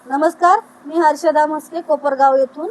नमस्कार, मी हर्षदा मस्के कोपरगाव येथून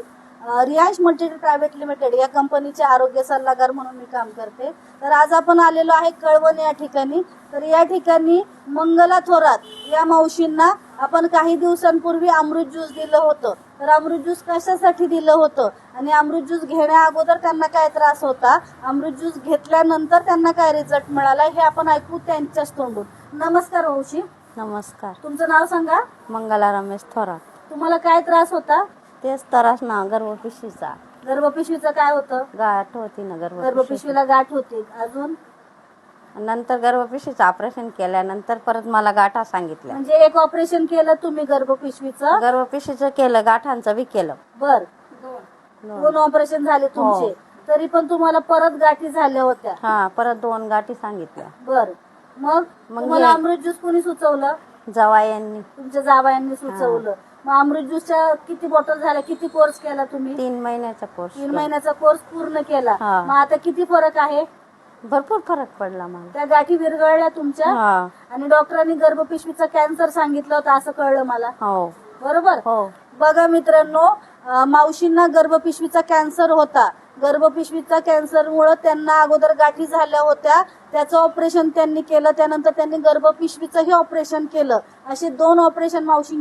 Riyansh Multitech private limited या कंपनीचे आरोग्य सल्लागार म्हणून मी काम करते। तर आज आपण आलेलो आहे कळवण या ठिकाणी। तर या ठिकाणी मंगला थोरात या मावशींना आपण काही दिवसांपूर्वी अमृत ज्यूस दिलं होतं। तर अमृत ज्यूस कशासाठी दिलं होतं आणि अमृत ज्यूस घेण्या अगोदर त्यांना काय त्रास होता, अमृत ज्यूस घेतल्यानंतर त्यांना काय रिझल्ट मिळाला हे आपण ऐकू त्यांच्याच तोंडून। नमस्कार मावशी। नमस्कार, तुमचं नाव सांगा। मंगला रमेश थोरात। तुम्हाला काय त्रास होता? तेच त्रास ना गर्भपिशवीचा। गर्भपिशवीचं काय होतं? गाठ होती ना गर्भपिशवी। गर्भपिशवीला गाठ होती। अजून नंतर गर्भपिशवीचं ऑपरेशन केल्यानंतर परत मला गाठा सांगितल्या। म्हणजे एक ऑपरेशन केलं तुम्ही गर्भपिशवीचं? गर्भपिशवीचं केलं, गाठांचं बी केलं। बर, दोन ऑपरेशन झाले तुमचे। तरी पण तुम्हाला परत गाठी झाल्या होत्या? हा, परत 2 गाठी सांगितल्या। बर, मग तुम्हाला अमृत ज्यूस कोणी सुचवलं? जावयांनी। तुमच्या जावयांनी सुचवलं। मग अमृत ज्यूसच्या किती बॉटल झाल्या, किती कोर्स केला तुम्ही? 3 महिन्याचा कोर्स। 3 महिन्याचा कोर्स पूर्ण केला। हा। मग आता किती फरक आहे? भरपूर फरक पडला मला। त्या गाठी विरघळल्या तुमच्या? हा। आणि डॉक्टरांनी गर्भपिशवीचा कॅन्सर सांगितलं होतं असं कळलं मला। हो बरोबर? हो। बघा मित्रांनो, मावशींना गर्भपिशवीचा कॅन्सर होता। गर्भपिशवीचा कॅन्सरमुळे त्यांना अगोदर गाठी झाल्या होत्या, त्याचं ऑपरेशन त्यांनी केलं, त्यानंतर त्यांनी गर्भपिशवीचंही ऑपरेशन केलं। असे 2 ऑपरेशन मावशी